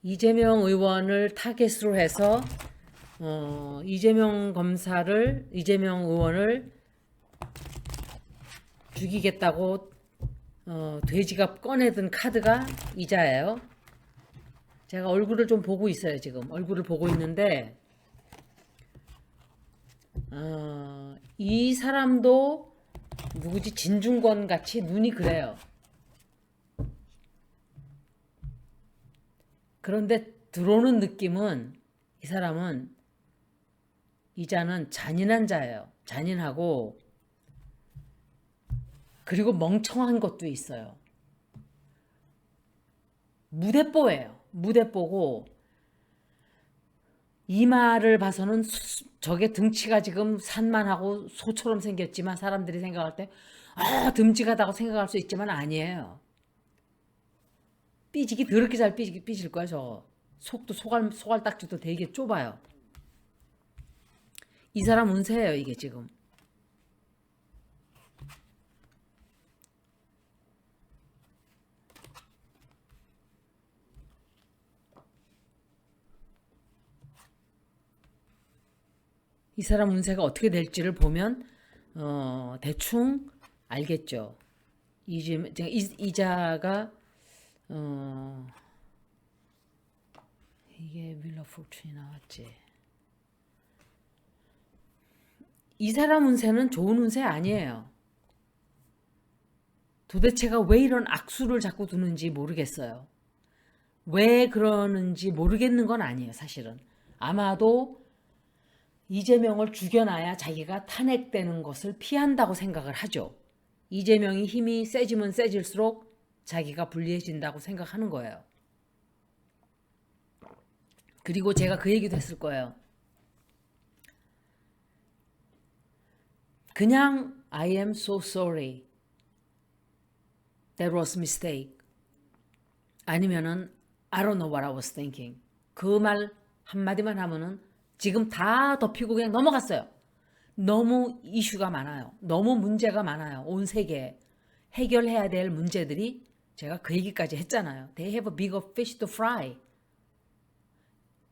이재명 의원을 타겟으로 해서 이재명 의원을 죽이겠다고 돼지가 꺼내든 카드가 이자예요. 제가 얼굴을 좀 보고 있어요. 지금 얼굴을 보고 있는데 이 사람도 누구지? 진중권 같이 눈이 그래요. 그런데 들어오는 느낌은 이 사람은 이자는 잔인한 자예요. 잔인하고 그리고 멍청한 것도 있어요. 무대뽀예요. 무대뽀고 이마를 봐서는 저게 등치가 지금 산만하고 소처럼 생겼지만 사람들이 생각할 때 듬직하다고 생각할 수 있지만 아니에요. 삐지기 더럽게 잘 삐질 거야. 저 속도 소갈 딱지도 되게 좁아요. 이 사람 운세예요. 이게 지금. 이 사람 운세가 어떻게 될지를 보면 대충 알겠죠. 이자가 이게 윌러 포춘이 나왔지. 이 사람 운세는 좋은 운세 아니에요. 도대체가 왜 이런 악수를 자꾸 두는지 모르겠어요. 왜 그러는지 모르겠는 건 아니에요. 사실은 아마도 이재명을 죽여놔야 자기가 탄핵되는 것을 피한다고 생각을 하죠. 이재명이 힘이 세지면 세질수록 자기가 불리해진다고 생각하는 거예요. 그리고 제가 그 얘기도 했을 거예요. 그냥 I am so sorry. That was a mistake. 아니면은 I don't know what I was thinking. 그 말 한마디만 하면은 지금 다 덮이고 그냥 넘어갔어요. 너무 이슈가 많아요. 너무 문제가 많아요. 온 세계에. 해결해야 될 문제들이 제가 그 얘기까지 했잖아요. They have a bigger fish to fry.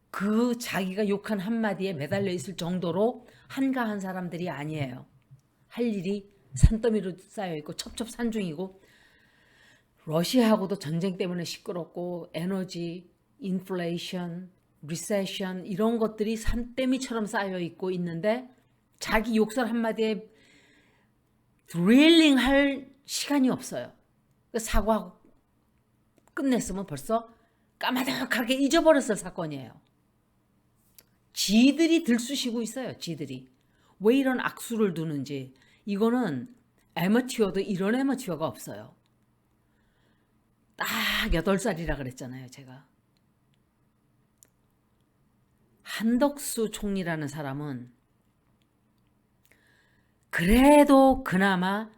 그 자기가 욕한 한마디에 매달려 있을 정도로 한가한 사람들이 아니에요. 할 일이 산더미로 쌓여있고 첩첩산중이고 러시아하고도 전쟁 때문에 시끄럽고 에너지, 인플레이션, 리세션 이런 것들이 산더미처럼 쌓여있고 있는데 자기 욕설 한마디에 드릴링 할 시간이 없어요. 사과하고 끝냈으면 벌써 까마득하게 잊어버렸을 사건이에요. 지들이 들쑤시고 있어요. 지들이. 왜 이런 악수를 두는지. 이거는 애머티어도 이런 애머티어가 없어요. 딱 8살이라 그랬잖아요. 제가. 한덕수 총리라는 사람은 그래도 그나마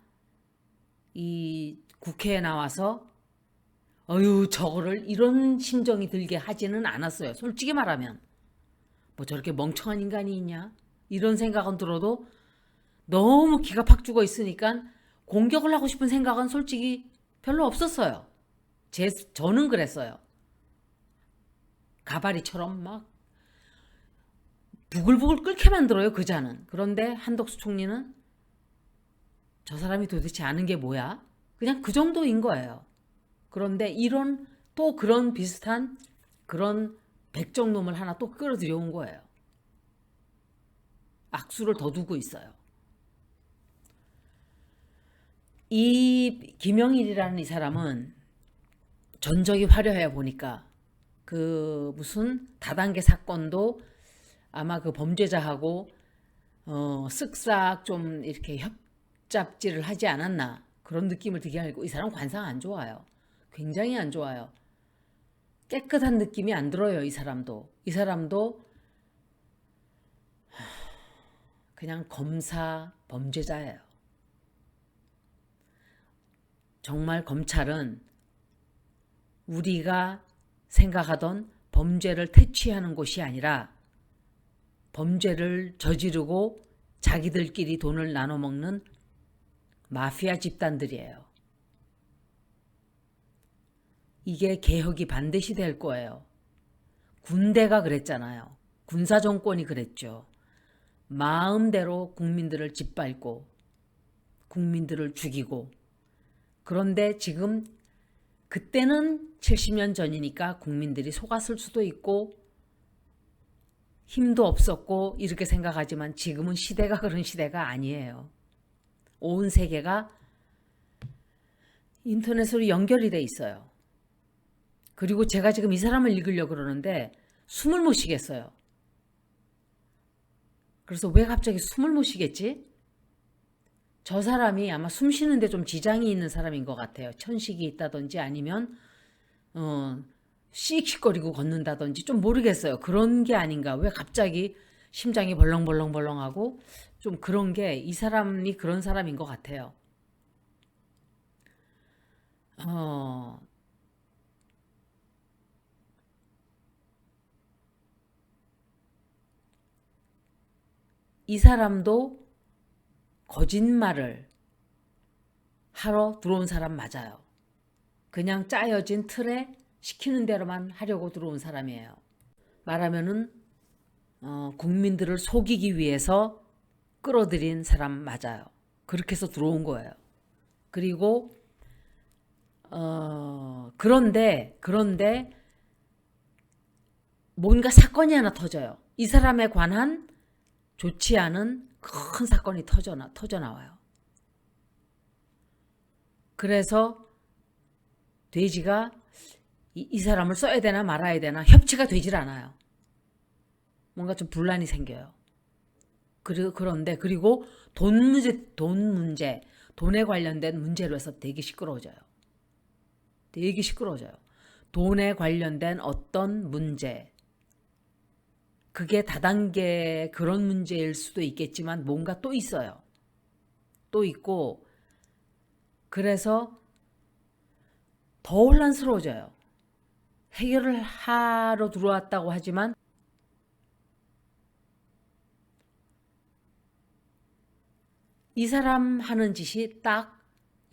이 국회에 나와서 저거를 이런 심정이 들게 하지는 않았어요. 솔직히 말하면. 뭐 저렇게 멍청한 인간이 있냐? 이런 생각은 들어도 너무 기가 팍 죽어 있으니까 공격을 하고 싶은 생각은 솔직히 별로 없었어요. 저는 그랬어요. 가바리처럼 막 부글부글 끓게 만들어요. 그 자는. 그런데 한덕수 총리는 저 사람이 도대체 아는 게 뭐야? 그냥 그 정도인 거예요. 그런데 또 그런 비슷한 그런 백정놈을 하나 또 끌어들여온 거예요. 악수를 더 두고 있어요. 이 김영일이라는 이 사람은 전적이 화려해 보니까 그 무슨 다단계 사건도 아마 그 범죄자하고 쓱싹 좀 이렇게 협잡질을 하지 않았나 그런 느낌을 들게 하고 이 사람 관상 안 좋아요. 굉장히 안 좋아요. 깨끗한 느낌이 안 들어요. 이 사람도 그냥 검사 범죄자예요. 정말 검찰은 우리가 생각하던 범죄를 퇴치하는 곳이 아니라 범죄를 저지르고 자기들끼리 돈을 나눠 먹는 마피아 집단들이에요. 이게 개혁이 반드시 될 거예요. 군대가 그랬잖아요. 군사정권이 그랬죠. 마음대로 국민들을 짓밟고 국민들을 죽이고. 그런데 지금 그때는 70년 전이니까 국민들이 속았을 수도 있고 힘도 없었고 이렇게 생각하지만 지금은 시대가 그런 시대가 아니에요. 온 세계가 인터넷으로 연결이 돼 있어요. 그리고 제가 지금 이 사람을 읽으려고 그러는데 숨을 못 쉬겠어요. 그래서 왜 갑자기 숨을 못 쉬겠지? 저 사람이 아마 숨 쉬는데 좀 지장이 있는 사람인 것 같아요. 천식이 있다든지 아니면 씩씩거리고 걷는다든지 좀 모르겠어요. 그런 게 아닌가. 왜 갑자기 심장이 벌렁벌렁벌렁하고 좀 그런 게 이 사람이 그런 사람인 것 같아요. 어, 이 사람도 거짓말을 하러 들어온 사람 맞아요. 그냥 짜여진 틀에 시키는 대로만 하려고 들어온 사람이에요. 말하면은 국민들을 속이기 위해서 끌어들인 사람 맞아요. 그렇게 해서 들어온 거예요. 그리고 그런데 뭔가 사건이 하나 터져요. 이 사람에 관한 좋지 않은 큰 사건이 터져 나와요. 그래서 돼지가 이 사람을 써야 되나 말아야 되나 협치가 되질 않아요. 뭔가 좀 분란이 생겨요. 그리고 돈 문제, 돈에 관련된 문제로 해서 되게 시끄러워져요. 돈에 관련된 어떤 문제, 그게 다단계 그런 문제일 수도 있겠지만 뭔가 또 있어요. 또 있고 그래서 더 혼란스러워져요. 해결을 하러 들어왔다고 하지만 이 사람 하는 짓이 딱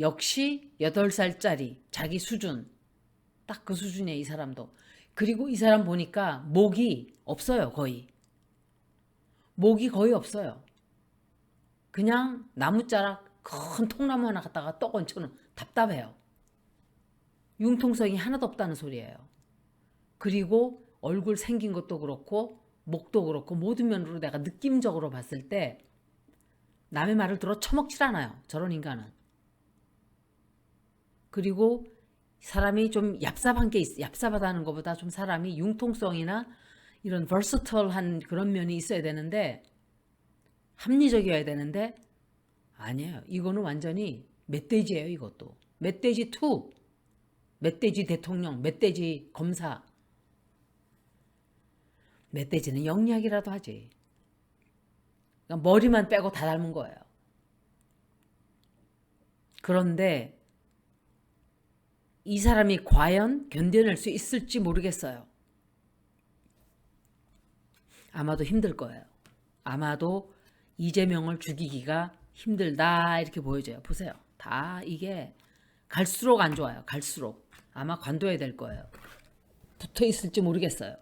역시 8살짜리 자기 수준, 딱 그 수준이에요. 이 사람도. 그리고 이 사람 보니까 목이 없어요. 목이 거의 없어요. 그냥 나무자락 큰 통나무 하나 갖다가 떡 얹혀놓은, 답답해요. 융통성이 하나도 없다는 소리예요. 그리고 얼굴 생긴 것도 그렇고 목도 그렇고 모든 면으로 내가 느낌적으로 봤을 때 남의 말을 들어 처먹질 않아요. 저런 인간은. 그리고 사람이 좀 얍삽하다는 것보다 좀 사람이 융통성이나 이런 버서털한 그런 면이 있어야 되는데, 합리적이어야 되는데 아니에요. 이거는 완전히 멧돼지예요. 이것도 멧돼지 2, 멧돼지 대통령, 멧돼지 검사. 멧돼지는 영리하기라도 하지. 그러니까 머리만 빼고 다 닮은 거예요. 그런데 이 사람이 과연 견뎌낼 수 있을지 모르겠어요. 아마도 힘들 거예요. 아마도 이재명을 죽이기가 힘들다 이렇게 보여져요. 보세요. 다 이게 갈수록 안 좋아요. 갈수록. 아마 관둬야 될 거예요. 붙어 있을지 모르겠어요.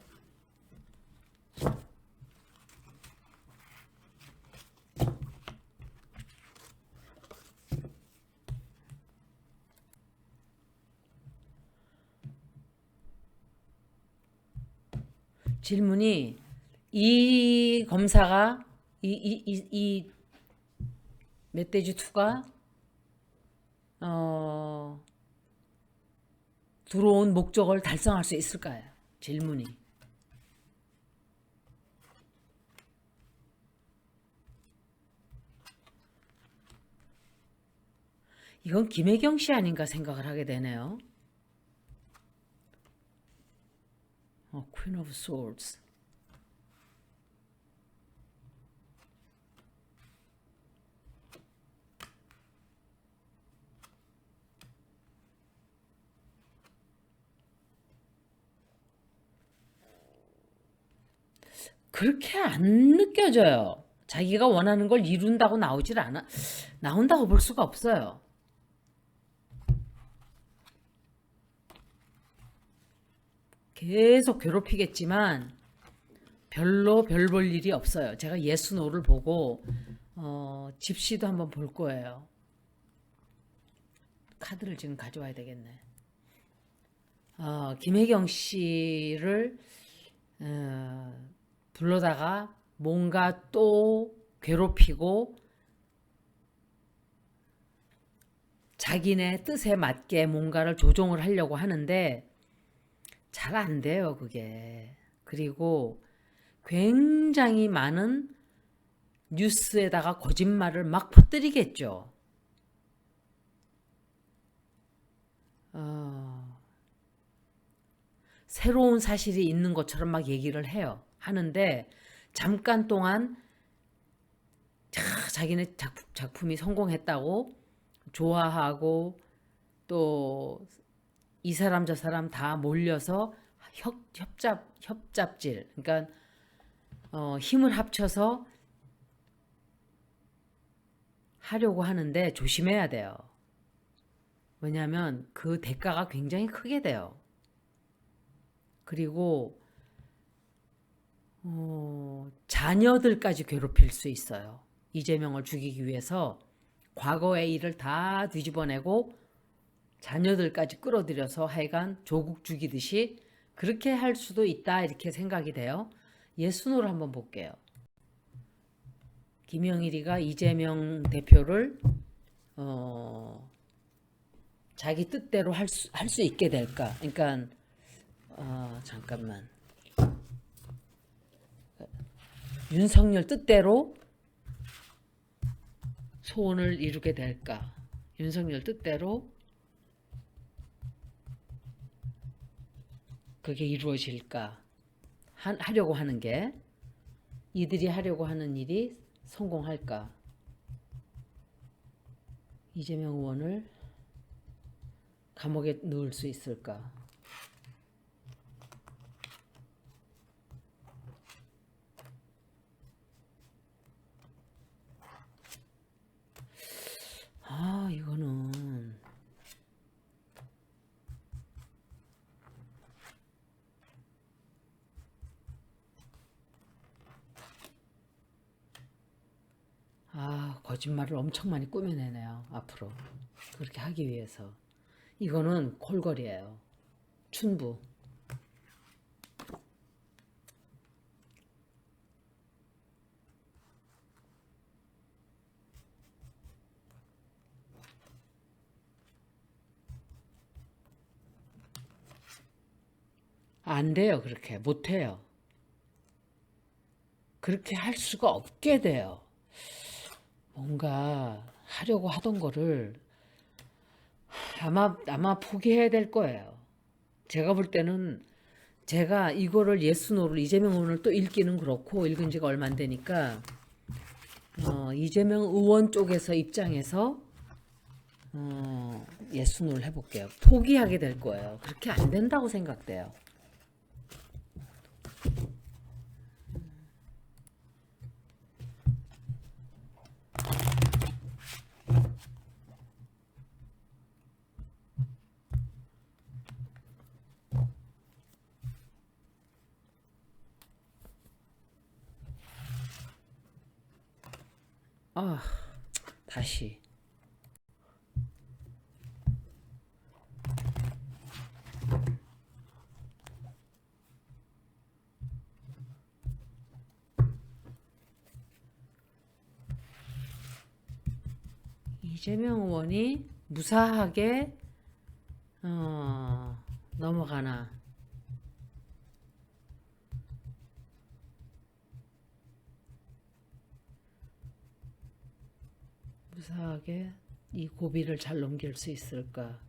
질문이 이 검사가 이 멧돼지 2가 들어온 목적을 달성할 수 있을까요? 질문이. 이건 김혜경 씨 아닌가 생각을 하게 되네요. Queen of Swords. 그렇게 안 느껴져요. 자기가 원하는 걸 이룬다고 나온다고 볼 수가 없어요. 계속 괴롭히겠지만 별로 별 볼 일이 없어요. 제가 예스노를 보고 집시도 한번 볼 거예요. 카드를 지금 가져와야 되겠네. 김혜경 씨를 불러다가 뭔가 또 괴롭히고 자기네 뜻에 맞게 뭔가를 조종을 하려고 하는데 잘 안 돼요, 그게. 그리고 굉장히 많은 뉴스에다가 거짓말을 막 퍼뜨리겠죠. 새로운 사실이 있는 것처럼 막 얘기를 해요. 하는데 잠깐 동안 자기네 작품이 성공했다고 좋아하고 또 이 사람 저 사람 다 몰려서 협잡질, 그러니까 힘을 합쳐서 하려고 하는데 조심해야 돼요. 왜냐하면 그 대가가 굉장히 크게 돼요. 그리고 자녀들까지 괴롭힐 수 있어요. 이재명을 죽이기 위해서 과거의 일을 다 뒤집어내고 자녀들까지 끌어들여서 하여간 조국 죽이듯이 그렇게 할 수도 있다, 이렇게 생각이 돼요. 예순으로 한번 볼게요. 김영일이가 이재명 대표를 자기 뜻대로 할 수 있게 될까? 그러니까 잠깐만. 윤석열 뜻대로 소원을 이루게 될까? 윤석열 뜻대로 그게 이루어질까? 하려고 하는 게, 이들이 하려고 하는 일이 성공할까? 이재명 의원을 감옥에 넣을 수 있을까? 이거는 거짓말을 엄청 많이 꾸며내네요. 앞으로 그렇게 하기 위해서. 이거는 콜걸이에요. 춘부. 안 돼요. 그렇게 못해요. 그렇게 할 수가 없게 돼요. 뭔가 하려고 하던 거를 아마 포기해야 될 거예요. 제가 볼 때는, 제가 이거를 예스노를 이재명 의원을 또 읽기는 그렇고 읽은 지가 얼마 안 되니까 이재명 의원 쪽에서 입장에서 예스노를 해볼게요. 포기하게 될 거예요. 그렇게 안 된다고 생각돼요. 다시. 이재명 의원이 무사하게 넘어가나. 무사하게 이 고비를 잘 넘길 수 있을까.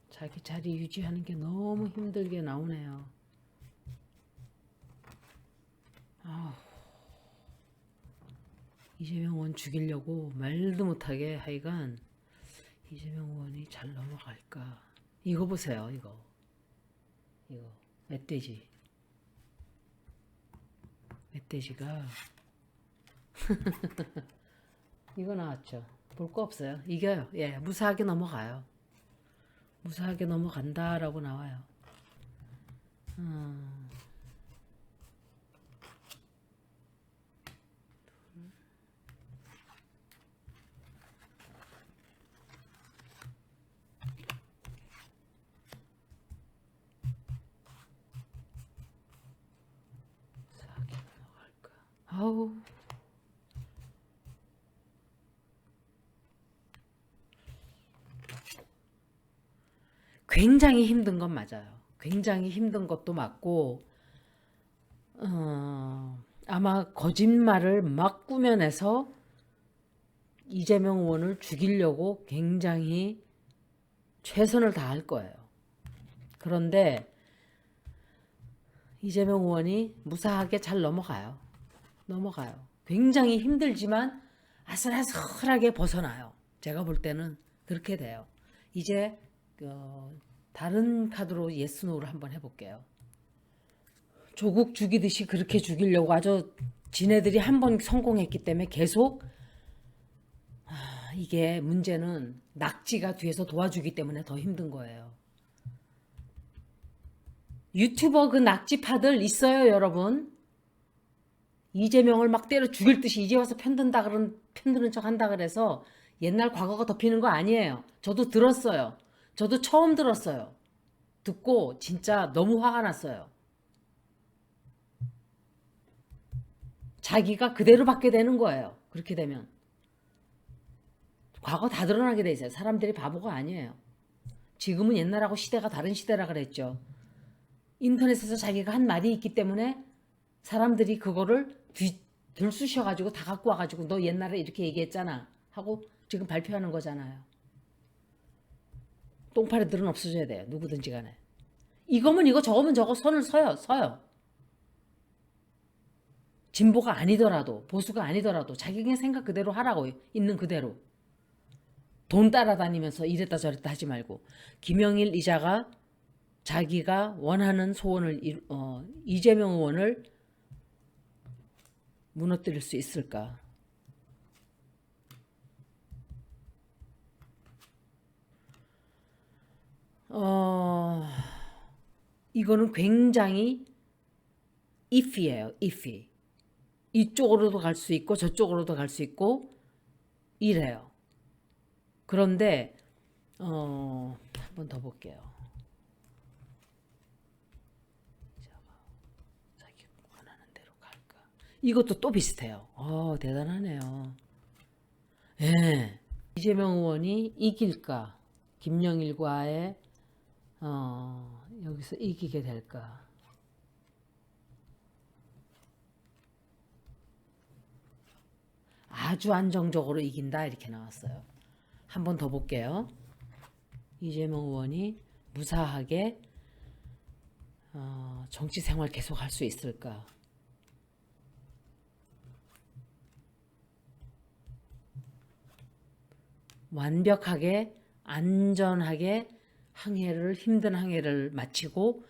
자기 자리 유지하는 게 너무 힘들게 나오네요. 이재명 의원 죽이려고 말도 못하게 하여간 이재명 의원이 잘 넘어갈까. 이거 보세요. 이거 멧돼지가 이거 나왔죠. 볼 거 없어요. 이겨요. 예, 무사하게 넘어가요. 무사하게 넘어간다라고 나와요. 무사하게 넘어갈까. 아우. 굉장히 힘든 건 맞아요. 굉장히 힘든 것도 맞고, 아마 거짓말을 막 꾸며내서 이재명 의원을 죽이려고 굉장히 최선을 다할 거예요. 그런데 이재명 의원이 무사하게 잘 넘어가요. 넘어가요. 굉장히 힘들지만 아슬아슬하게 벗어나요. 제가 볼 때는 그렇게 돼요. 이제 다른 카드로 예스노를 한번 해볼게요. 조국 죽이듯이 그렇게 죽이려고 아주 지네들이 한번 성공했기 때문에 계속 이게 문제는 낙지가 뒤에서 도와주기 때문에 더 힘든 거예요. 유튜버 그 낙지파들 있어요, 여러분. 이재명을 막 때려 죽일 듯이 이제 와서 편드는 척 한다 그래서 옛날 과거가 덮이는 거 아니에요. 저도 들었어요. 저도 처음 들었어요. 듣고 진짜 너무 화가 났어요. 자기가 그대로 받게 되는 거예요. 그렇게 되면. 과거 다 드러나게 돼 있어요. 사람들이 바보가 아니에요. 지금은 옛날하고 시대가 다른 시대라 그랬죠. 인터넷에서 자기가 한 말이 있기 때문에 사람들이 그거를 들쑤셔가지고 다 갖고 와가지고 너 옛날에 이렇게 얘기했잖아 하고 지금 발표하는 거잖아요. 똥파리들은 없어져야 돼요. 누구든지 간에. 이거면 이거 저거면 저거 선을 서요. 진보가 아니더라도 보수가 아니더라도 자기 그냥 생각 그대로 하라고 있는 그대로. 돈 따라다니면서 이랬다 저랬다 하지 말고. 김영일 이자가 자기가 원하는 소원을 이재명 의원을 무너뜨릴 수 있을까? 이거는 굉장히 if예요. if. 이쪽으로도 갈 수 있고 저쪽으로도 갈 수 있고 이래요. 그런데 한번 더 볼게요. 자기 원하는 대로 갈까? 이것도 또 비슷해요. 대단하네요. 예. 이재명 의원이 이길까? 김영일과의 여기서 이기게 될까? 아주 안정적으로 이긴다 이렇게 나왔어요. 한 번 더 볼게요. 이재명 의원이 무사하게 정치 생활 계속 할 수 있을까? 완벽하게 안전하게 힘든 항해를 마치고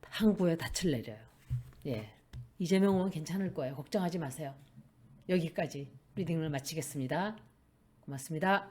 항구에 닻을 내려요. 예, 이재명 의원 괜찮을 거예요. 걱정하지 마세요. 여기까지 리딩을 마치겠습니다. 고맙습니다.